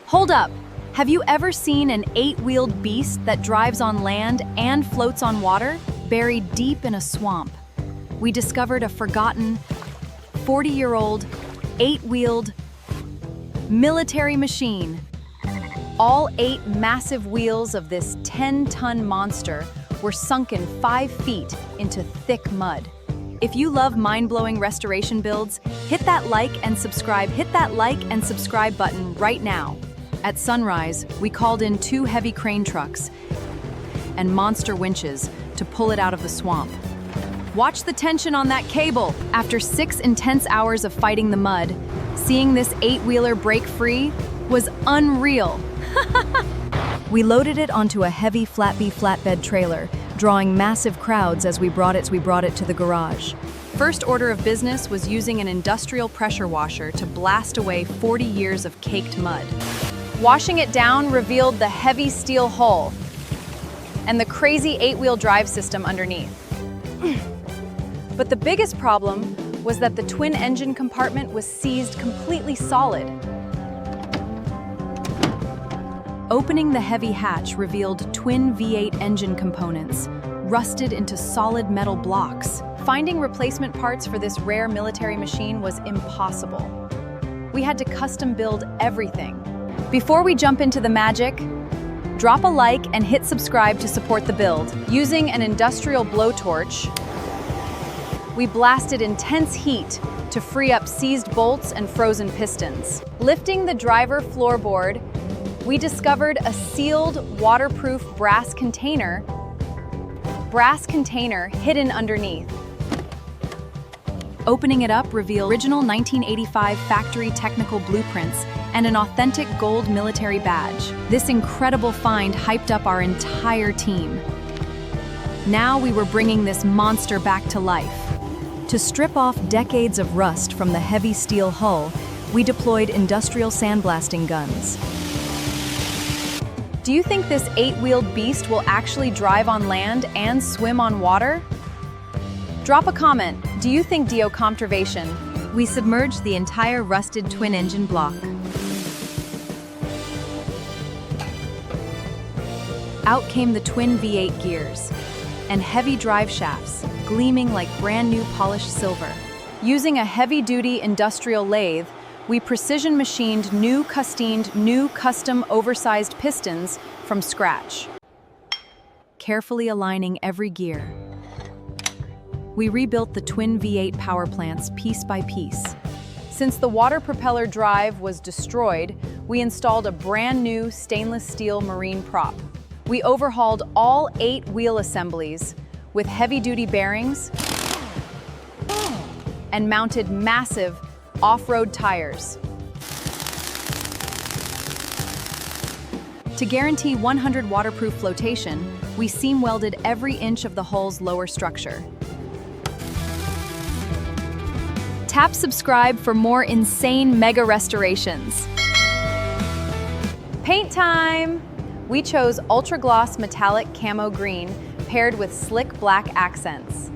Hold up! Have you ever seen an 8-wheeled beast that drives on land and floats on water, buried deep in a swamp? We discovered a forgotten, 40-year-old, 8-wheeled military machine. All 8 massive wheels of this 10-ton monster were sunken 5 feet into thick mud. If you love mind-blowing restoration builds, hit that like and subscribe. Hit that like and subscribe button right now. At sunrise, we called in 2 heavy crane trucks and monster winches to pull it out of the swamp. Watch the tension on that cable. After 6 intense hours of fighting the mud, seeing this 8-wheeler break free was unreal. We loaded it onto a heavy flatbed trailer, drawing massive crowds as we brought it to the garage. First order of business was using an industrial pressure washer to blast away 40 years of caked mud. Washing it down revealed the heavy steel hull and the crazy 8-wheel drive system underneath. But the biggest problem was that the twin engine compartment was seized completely solid. Opening the heavy hatch revealed twin V8 engine components, rusted into solid metal blocks. Finding replacement parts for this rare military machine was impossible. We had to custom build everything. Before we jump into the magic, drop a like and hit subscribe to support the build. Using an industrial blowtorch, we blasted intense heat to free up seized bolts and frozen pistons. Lifting the driver floorboard, we discovered a sealed, waterproof brass container hidden underneath. Opening it up revealed original 1985 factory technical blueprints and an authentic gold military badge. This incredible find hyped up our entire team. Now we were bringing this monster back to life. To strip off decades of rust from the heavy steel hull, we deployed industrial sandblasting guns. Do you think this 8-wheeled beast will actually drive on land and swim on water? Drop a comment. Do you think Conservation? We submerged the entire rusted twin-engine block. Out came the twin V8 gears and heavy drive shafts, gleaming like brand new polished silver. Using a heavy-duty industrial lathe, we precision-machined new custom oversized pistons from scratch. Carefully aligning every gear, we rebuilt the twin V8 power plants piece by piece. Since the water propeller drive was destroyed, we installed a brand new stainless steel marine prop. We overhauled all 8 wheel assemblies with heavy-duty bearings and mounted massive off-road tires. To guarantee 100 waterproof flotation, we seam welded every inch of the hull's lower structure. Tap subscribe for more insane mega restorations. Paint time! We chose ultra-gloss metallic camo green paired with slick black accents.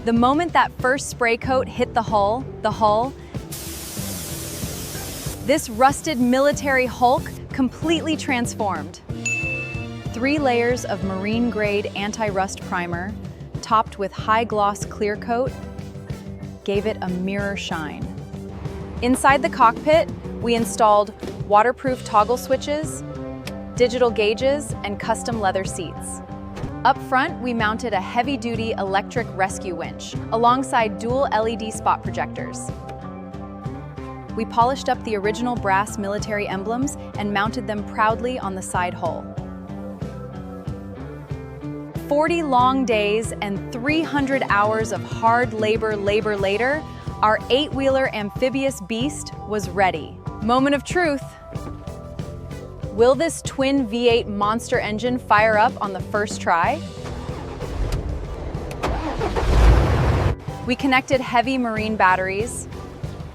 The moment that first spray coat hit the hull, this rusted military hulk completely transformed. 3 layers of marine-grade anti-rust primer, topped with high-gloss clear coat, gave it a mirror shine. Inside the cockpit, we installed waterproof toggle switches, digital gauges, and custom leather seats. Up front, we mounted a heavy-duty electric rescue winch alongside dual LED spot projectors. We polished up the original brass military emblems and mounted them proudly on the side hull. 40 long days and 300 hours of hard labor later, our 8-wheeler amphibious beast was ready. Moment of truth. Will this twin V8 monster engine fire up on the first try? We connected heavy marine batteries,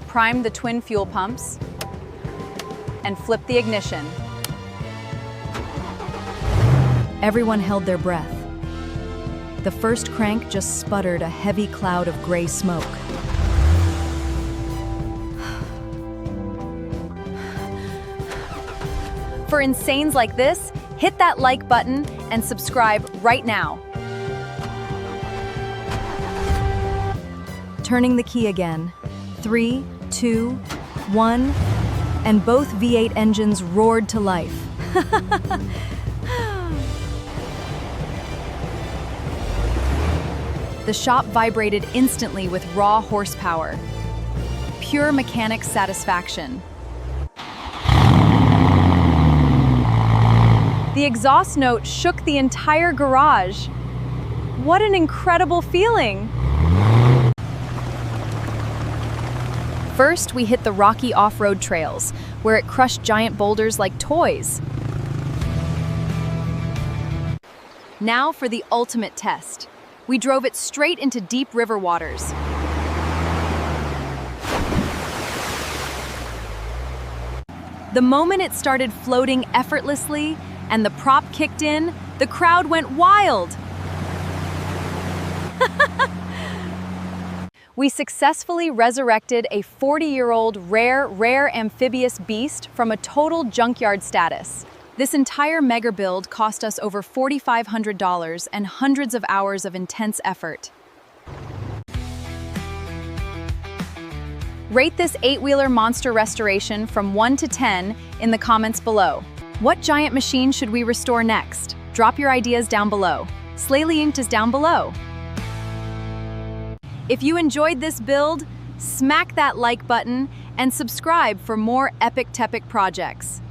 primed the twin fuel pumps, and flipped the ignition. Everyone held their breath. The first crank just sputtered a heavy cloud of gray smoke. For insanes like this, hit that like button and subscribe right now. Turning the key again. 3, 2, 1, and both V8 engines roared to life. The shop vibrated instantly with raw horsepower. Pure mechanic satisfaction. The exhaust note shook the entire garage. What an incredible feeling! First, we hit the rocky off-road trails, where it crushed giant boulders like toys. Now for the ultimate test. We drove it straight into deep river waters. The moment it started floating effortlessly and the prop kicked in, the crowd went wild. We successfully resurrected a 40-year-old rare amphibious beast from a total junkyard status. This entire mega build cost us over $4,500 and hundreds of hours of intense effort. Rate this 8-wheeler monster restoration from 1 to 10 in the comments below. What giant machine should we restore next? Drop your ideas down below. Slayly Inked is down below. If you enjoyed this build, smack that like button and subscribe for more epic projects.